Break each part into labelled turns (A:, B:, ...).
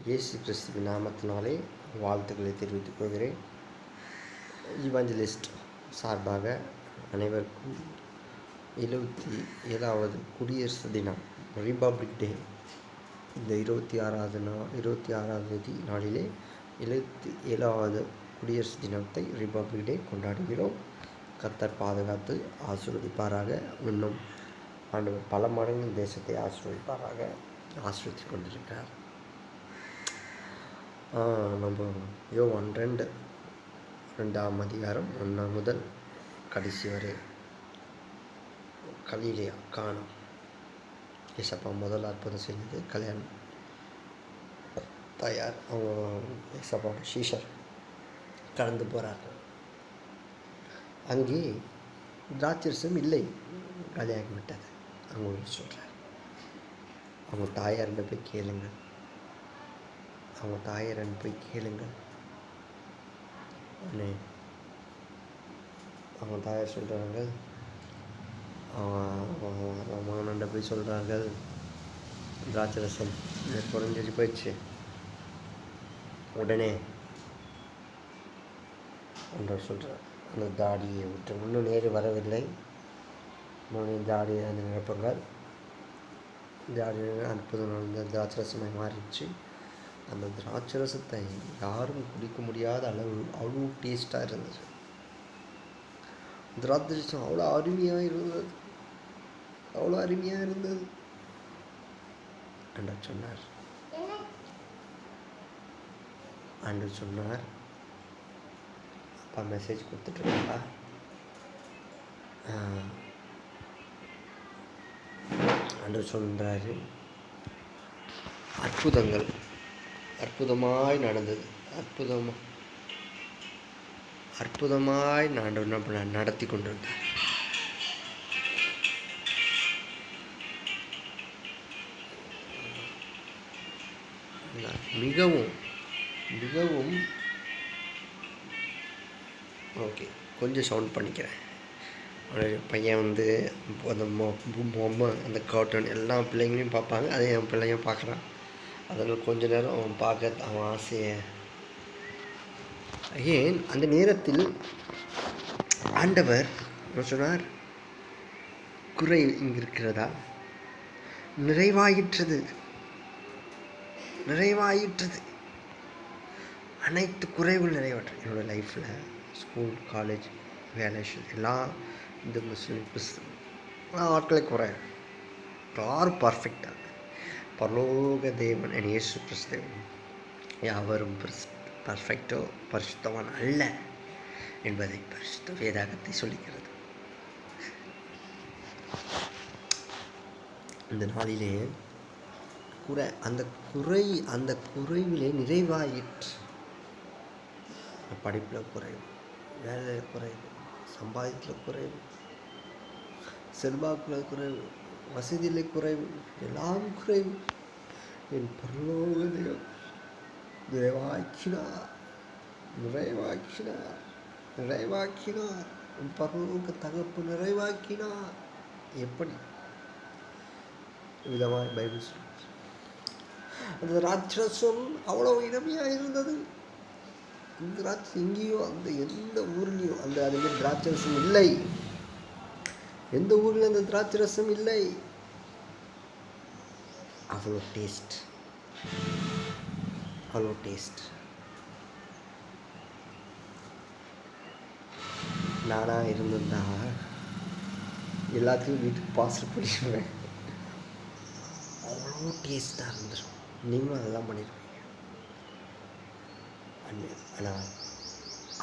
A: இயேசு கிறிஸ்துவின் நாமத்தினாலே வாழ்த்துக்களை தெரிவித்துக் கொள்கிறேன். இவாஞ்சலிஸ்ட் சார்பாக அனைவருக்கும் 77வது குடியரசு தினம், ரிபப்ளிக் டே, இந்த 26ஆம் தேதி நாளிலே 77வது குடியரசு தினத்தை ரிபப்ளிக் டே கொண்டாடுகிறோம். கர்த்தர் பாதுகாத்து ஆசீர்வதிப்பாராக. இன்னும் ஆண்டவர் பல மடங்கு தேசத்தை ஆசீர்வதிப்பாராக. ஆசீர்வதித்து கொண்டிருக்கிறார். நம்ம யோவான் 2ஆம் அதிகாரம் 1 முதல் கடைசி வரை கலிலேயா காணோம். ஏசப்பா முதல் அற்புதம் செய்தது கல்யாணம். தாயார் அவங்க ஏசப்பாவோட சீஷர் கடந்து போகிறார்கள். அங்கே திராட்சரசம் இல்லை, காலியாகி விட்டது. அவங்க சொல்கிறார், அவங்க தாயார்கிட்ட போய் கேளுங்கள், அவங்க தாயாரன் போய் கேளுங்கள். அவங்க தாயார் சொல்கிறாங்க, மகனண்ட போய் சொல்கிறார்கள், திராட்சரசம் குறைஞ்சி போயிடுச்சு. உடனே ஒன்றை சொல்கிறார், அந்த தாடியை விட்டு இன்னும் நேரு வரவில்லை, தாடியை அந்த நிரப்புங்கள். தாடி அற்புதம் நடந்த திராட்சரசமாக மாறிடுச்சு. அந்த திராட்சரசத்தை யாரும் குடிக்க முடியாத அளவு அவ்வளோ டேஸ்ட்டாக இருந்தது. திராட்சரசம் அவ்வளோ அருமையாக இருந்தது, அவ்வளோ அருமையாக இருந்தது என்று சொன்னார். அன்று சொன்னார், அப்பா மெசேஜ் கொடுத்துட்ருக்கா அன்று சொல்கிறாரு, அற்புதமாய் நடந்தது, அற்புதமாய் நடத்தி கொண்டிருந்தார். மிகவும் மிகவும் ஓகே, கொஞ்சம் சவுண்ட் பண்ணிக்கிறேன். பையன் அந்த பொம்மை, அந்த கார்ட்டூன் எல்லா பிள்ளைங்களையும் பார்ப்பாங்க, அதை என் பிள்ளையும் பார்க்குறான். அதில் கொஞ்ச நேரம் அவன் பார்க்க அவன் ஆசையை. ஏன் அந்த நேரத்தில் ஆண்டவர் சொன்னார், குறை இங்கே இருக்கிறதா? நிறைவாயிற்றது. அனைத்து குறைகள் நிறைவாற்று. என்னோடய லைஃப்பில் ஸ்கூல், காலேஜ், வேலை, எல்லாம் இந்த முஸ்லீம் கிறிஸ்தவ ஆட்களை குறை. யாரும் பர்ஃபெக்டாக பரலோக தேவன் என் இயேசு கிறிஸ்துவன் யாவரும் பர்ஃபெக்டோ பரிசுத்தவான் அல்ல என்பதை பரிசுத்த வேதாகத்தை சொல்லுகிறது. இந்த நாளிலே அந்த குறைவிலே நிறைவாயிற்று. படிப்பில் குறைவு, வேலையில் குறைவு, சம்பாதித்தில் குறைவு, செல்வாக்கில் குறைவு, வசதியில் குறைவு, எல்லாம் குறைவு. என் பரலோக தேவன் நிறைவாக்கினார். என் பரலோக தகப்பு நிறைவாக்கினார். எப்படி விதமாய் பைபிள் சொல்லுது. அந்த திராட்சரசம் அவ்வளோ இனிமையாக இருந்தது. இந்த திராட்சை எங்கேயோ, அந்த எந்த ஊர்லேயோ அதுமாதிரி திராட்சரசம் இல்லை. எந்த ஊரில் அந்த திராட்சரசம் இல்லை. அவ்வளோ டேஸ்ட். நானாக இருந்திருந்தா எல்லாத்தையும் வீட்டுக்கு பார்சல் பண்ணிடுவேன். அவ்வளோ டேஸ்ட்டாக இருந்துடும். நீங்களும் அதெல்லாம் பண்ணிடுவீங்க. ஆனால்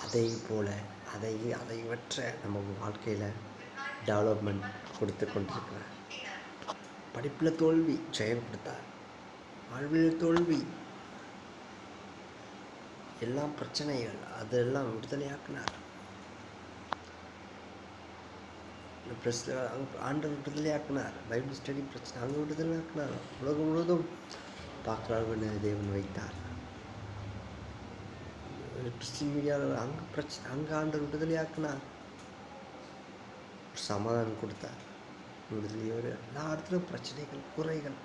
A: அதை வற்ற நம்ம வாழ்க்கையில் டெவலப்மெண்ட் கொடுத்து கொண்டிருக்கிறார். படிப்பில் தோல்வி, ஜெயம் கொடுத்தார். வாழ்வில் தோல்வி, எல்லாம் பிரச்சனைகள், அதெல்லாம் விடுதலையாக்கினார். ஆண்டவர் விடுதலையாக்கினார். பைபிள் ஸ்டடி பிரச்சனை அங்கே விடுதலையாக்கினார். உலகம் முழுவதும் பார்க்குறாங்க தேவன் வைத்தார். கிறிஸ்டின் மீடியாவில் அங்கே ஆண்டவர் விடுதலையாக்கினார். சமாதானம் கொடுத்தார். விடுதலையோடு எல்லா இடத்துலையும் பிரச்சனைகள், குறைகள்,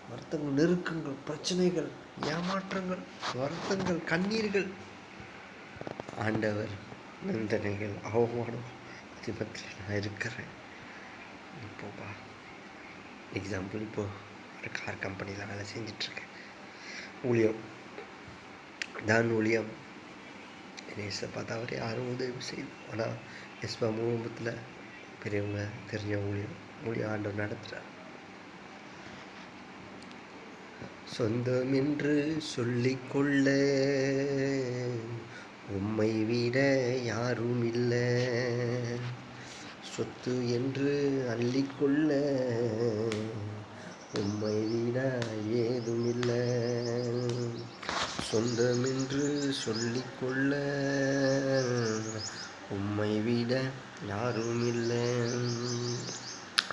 A: வருத்தங்கள், நெருக்கங்கள், பிரச்சனைகள் ஏமாற்றங்கள், வருத்தங்கள், கண்ணீர்கள், ஆண்டவர் நிந்தனைகள், அவமானம் அதிபத்தில் நான் இருக்கிறேன். இப்போப்பா எக்ஸாம்பிள், இப்போது ஒரு கார் கம்பெனியில் வேலை செஞ்சிட்ருக்கேன். ஊழியம் தான் ஊழியம். நேச பார்த்தா அவர் யாரும் உதவி செய்யும். ஆனால் எஸ்பா குடும்பத்தில் பெரியவங்க தெரிஞ்ச ஊழியம் ஆண்டவர் நடத்துகிறார். சொந்தம் என்று சொல்லிக்கொள்ள உம்மை விட யாரும் இல்லை, சொத்து என்று அள்ளிக்கொள்ள உம்மை விட ஏதும் இல்லை, சொந்தம் என்று சொல்லிக்கொள்ள உம்மை விட யாரும் இல்லை,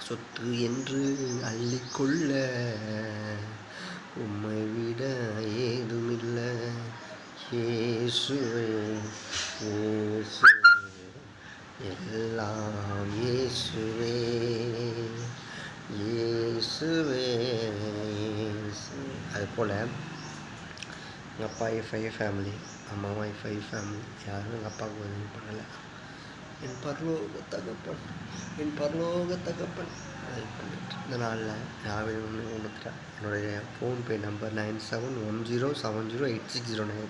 A: சொத்து என்று அள்ளிக்கொள்ள உம்மை விட ஏதுமில்லை. இயேசுவே இயேசுவே எல்லாம் இயேசுவே இயேசுவே. அதுபோல் எங்கள் அப்பா FI ஃபேமிலி, அம்மாவும் FI ஃபேமிலி, யாரும் எங்கள் அப்பாவுக்கு உதவி பண்ணலை. என் பரலோக தகப்பன் உதவி பண்ணிட்டு இந்த நாளில் நான் ஒன்றுத்தில் என்னுடைய ஃபோன்பே நம்பர் 9710708609.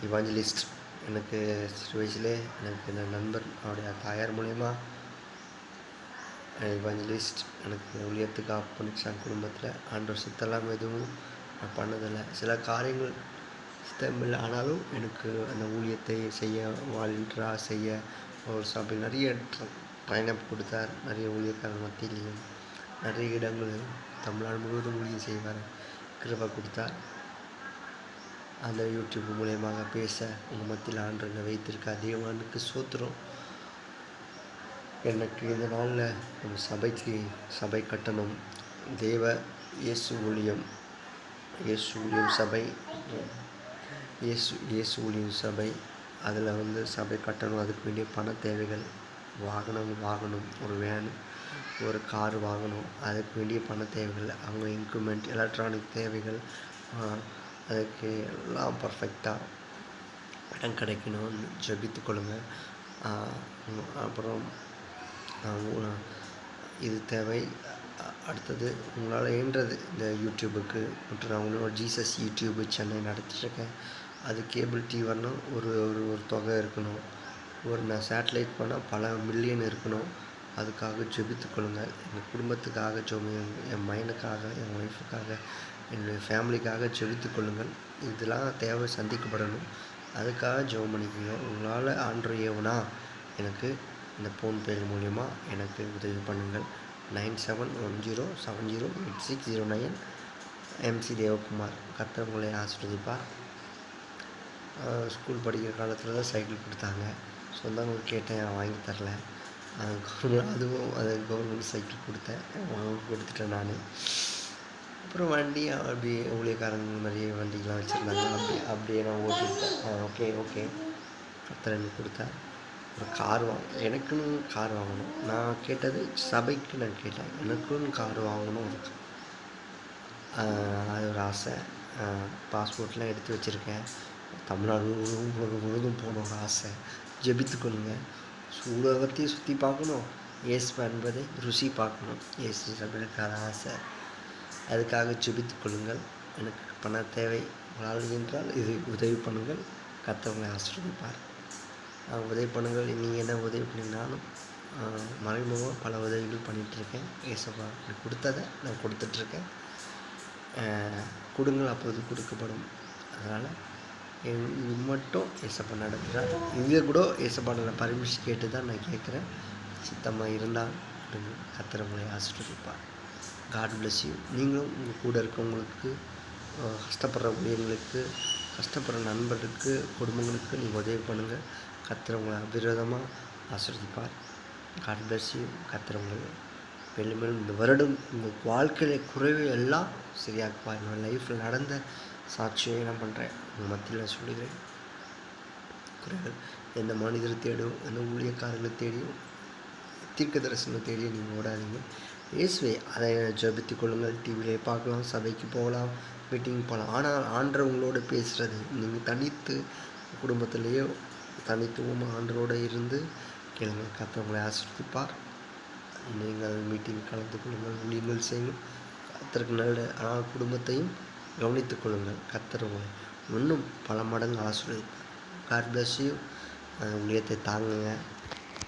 A: இவாஞ்சலிஸ்ட் எனக்கு சிறு வயசுலே எனக்கு இந்த நண்பர் அவருடைய தாயார் மூலயமா இவாஞ்சலிஸ்ட் எனக்கு ஊழியத்துக்கு பண்ணிச்சான். குடும்பத்தில் ஆண்டவர் சித்தெல்லாம் எதுவும் நான் பண்ணதில்லை. சில காரியங்கள் சித்தமில்லை, ஆனாலும் எனக்கு அந்த ஊழியத்தை செய்ய வாலண்டியராக செய்ய ஒரு சபை நிறைய ட்ரைனப் கொடுத்தார். நிறைய ஊழியக்காரர் மத்தியிலையும் நிறைய இடங்கள் தமிழ்நாடு முழுவதும் ஊழியம் செய்வார். கிருபை கொடுத்தார். அந்த யூடியூப் மூலயமாக பேச உங்கள் மத்தியில் ஆண்டவரை வைத்திருக்க தேவனுக்கு சோத்திரம். எனக்கு இந்த நாளில் நம்ம சபை கட்டணும். இயேசு ஊழியம் சபை, இயேசு ஊழியம் சபை, அதில் சபை கட்டணும். அதுக்கு வேண்டிய பண தேவைகள், வாகனம், ஒரு வேன், ஒரு கார் வாங்கணும். அதுக்கு வேண்டிய பண தேவைகள், அவங்க இன்க்ரிமெண்ட், எலக்ட்ரானிக் தேவைகள், அதுக்கு எல்லாம் பர்ஃபெக்டாக இடம் கிடைக்கணும்னு ஜெபித்து கொள்ளுங்கள். அப்புறம் இது தேவை. அடுத்தது உங்களால் ஏன்றது இந்த யூடியூபுக்கு மற்றும் நான் உங்களோட ஜீசஸ் யூடியூபு சென்னை நடத்திட்டுருக்கேன். அது கேபிள் டிவி வரணும், ஒரு தொகை இருக்கணும். நான் சேட்டலைட் பண்ணால் பல மில்லியன் இருக்கணும். அதுக்காக ஜெபித்து கொள்ளுங்கள். எங்கள் குடும்பத்துக்காக என் மைனுக்காக, என் ஒய்ஃபுக்காக, என்னுடைய ஃபேமிலிக்காக ஜெபித்து கொள்ளுங்கள். இதெல்லாம் தேவை சந்திக்கப்படணும். அதுக்காக ஜெபம் பண்ணிக்கோங்க. உங்களால் ஆண்டவர் ஏவனா எனக்கு இந்த ஃபோன்பே மூலயமா எனக்கு உதவி பண்ணுங்கள். 9710708609. MC தேவகுமார். கர்த்தர் உங்களை ஆசீர்வதிப்பார். ஸ்கூல் படிக்கிற காலத்தில் தான் சைக்கிள் கொடுத்தாங்க. சொந்தங்கள் கேட்டேன், வாங்கி தரல. கவர்மெண்ட் சைக்கிள் கொடுத்துட்டேன் நான். அப்புறம் வண்டி அப்படியே ஊழியக்காரங்க நிறைய வண்டிலாம் வச்சுருந்தாங்க. அப்படியே நான் ஓட்டிட்டேன். ஓகே கர்த்தர் எனக்கு கொடுத்தார். ஒரு கார் எனக்குன்னு கார் வாங்கணும். நான் கேட்டது சபைக்கு நான் கேட்டேன். எனக்குன்னு கார் வாங்கணும் இருக்கு. அது ஒரு ஆசை. பாஸ்போர்ட்லாம் எடுத்து வச்சுருக்கேன். தமிழ்நாடு முழுவதும் போகணும் ஒரு ஆசை. ஜெபித்து கொள்ளுங்கள். உலகத்தையும் சுற்றி பார்க்கணும். இயேசு என்பதை ருசி பார்க்கணும். இயேசு சபைக்கான ஆசை. அதுக்காக ஜெபித்து கொள்ளுங்கள். எனக்கு பண தேவை. உங்களால் என்றால் இது உதவி பண்ணுங்கள். கர்த்தர் ஆசீர்வதிப்பார். உதவி பண்ணுங்கள். நீங்கள் என்ன உதவி பண்ணிங்கனாலும் மறைமுகமாக பல உதவிகள் பண்ணிகிட்ருக்கேன். ஏசப்பா எனக்கு கொடுத்ததை நான் கொடுத்துட்ருக்கேன். கொடுங்கள், அப்போது கொடுக்கப்படும். அதனால் இது மட்டும் ஏசப்பா நடத்துகிறார். இங்கே கூட ஏசப்பா நான் பர்மிஷன் கேட்டு தான் நான் கேட்குறேன். சித்தமாக இருந்தால் கர்த்தர் உங்களை ஆசீர்வதிப்பார். God bless you. நீங்களும் உங்கள் கூட இருக்கவங்களுக்கு, கஷ்டப்படுற ஊழியர்களுக்கு, கஷ்டப்படுற நண்பர்களுக்கு, குடும்பங்களுக்கு நீங்கள் உதவி பண்ணுங்கள். கர்த்தர் உங்களை அபிரோதமாக ஆசீர்வதிப்பார். God bless you. கர்த்தர் உங்களை மேலும் இந்த வருடம் உங்கள் வாழ்க்கையில் குறைவு எல்லாம் சரியாக்குவார். என்னோட லைஃப்பில் நடந்த சாட்சியை நான் பண்ணுறேன். உங்கள் மத்தியில் சொல்லுகிறேன். குறைகள் எந்த மனிதரை தேடும், எந்த ஊழியக்காரர்களை தேடியும், தீர்க்க தரிசனம் தேடியும் நீங்கள் ஓடாதீங்க. இயேசுவே அதை ஜெபித்துக் கொள்ளுங்கள். டிவியிலே பார்க்கலாம், சபைக்கு போகலாம், மீட்டிங் போகலாம். ஆனால் ஆண்டவர் உங்களோட பேசுகிறது நீங்கள் தனித்து குடும்பத்திலேயோ தனித்துவமாக ஆண்டவரோடு இருந்து கேளுங்க. கர்த்தர் உங்களை ஆசீர்வதிப்பார். நீங்கள் மீட்டிங் கலந்து கொள்ளுங்கள், ஊழியங்கள் செய்யுங்கள். கர்த்தருக்கு நல்ல ஆனால் குடும்பத்தையும் கவனித்துக் கொள்ளுங்கள். கர்த்தர் உங்களை இன்னும் பல மடங்கு ஆசீர்வதிப்பார். God bless you. ஊழியத்தை தாங்குங்க.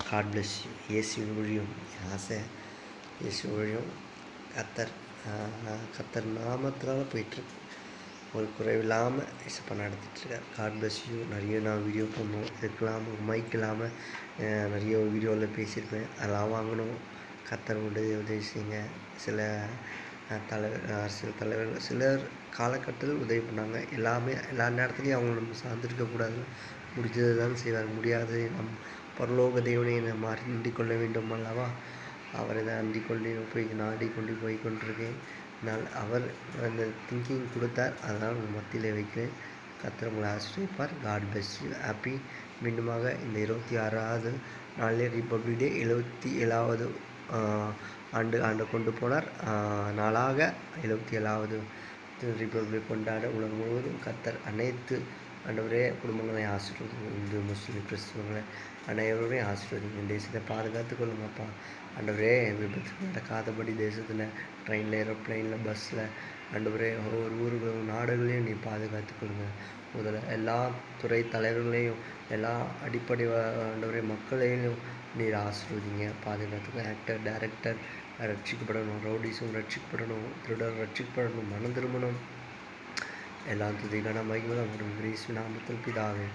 A: God bless you. இயேசு ஊழியம் என் ஆசை. இயேசு ஊழியம் கர்த்தர் நாமத்தினால போயிட்டுருக்கு. ஒரு குறைவில்லாமல் இசப்பா நடத்திட்டுருக்கார். God bless you. நிறைய நான் வீடியோ பண்ணணும், இதுக்கெல்லாம் மைக் இல்லாமல் நிறைய வீடியோவில் பேசியிருப்பேன். அதெல்லாம் வாங்கணும். கர்த்தர் உதவி செய்யுங்க. சில அரசியல் தலைவர்கள் சிலர் காலகட்டத்தில் உதவி பண்ணாங்க. எல்லா நேரத்துலையும் அவங்கள நம்ம சார்ந்திருக்கக்கூடாது. முடிஞ்சது தான் செய்வார். முடியாது நம் பரலோக தேவனை நம்ம அறிந்து கொள்ள வேண்டும் அல்லவா? அவரை தான் நாடிக்கொண்டு போய் கொண்டிருக்கேன். அவர் அந்த திங்கிங் கொடுத்தார். அதனால் உங்கள் மத்தியில் வைக்கிறேன். கர்த்தர் உங்களை ஆசீர்வதிப்பார். God bless you. ஹாப்பி. மீண்டுமாக இந்த 26வது நாளிலே ரிப்பப்ளிக் டே 77வது ஆண்டு கொண்டு போனார். நாளாக 77வது ரிப்பப்ளிக் கொண்டாட உலகம் முழுவதும் கர்த்தர் அனைத்து ஆண்டவரே குடும்பங்களை ஆசீர்வதிங்க. இந்து முஸ்லீம் கிறிஸ்துவங்களை அனைவரையும் ஆசீர்வதிங்க. தேசத்தை பாதுகாத்து கொள்ளுங்கப்பா. ஆண்டவரே விபத்து நடக்காதபடி தேசத்தில் ட்ரெயினில், ஏரோப்ளைனில், பஸ்ஸில் ஆண்டவரே ஒவ்வொரு ஊர்களும் நாடுகளையும் நீ பாதுகாத்து கொள்ளுங்க. முதல்ல எல்லா துறை தலைவர்களையும் எல்லா அடிப்படை ஆண்டவரே மக்களையும் நீர் ஆசீர்வதிங்க, பாதுகாத்துங்க. ஆக்டர், டைரக்டர் ரட்சிக்கப்படணும், ரவுடிஸும் ரட்சிக்கப்படணும், திருடர் ரட்சிக்கப்படணும், மனம் திரும்பணும். எல்லாம் துதிக்கான மகிமைதான் வரும். கிறிஸ்து நாமத்தில் பிதாவே,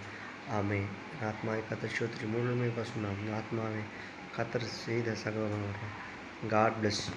A: ஆமே. ஆத்மாவை கத்தர் ஸ்தோத்திரி முழுமை பசுனாம். ஆத்மாவை கத்தர் செய்த சகோதரன். God bless you.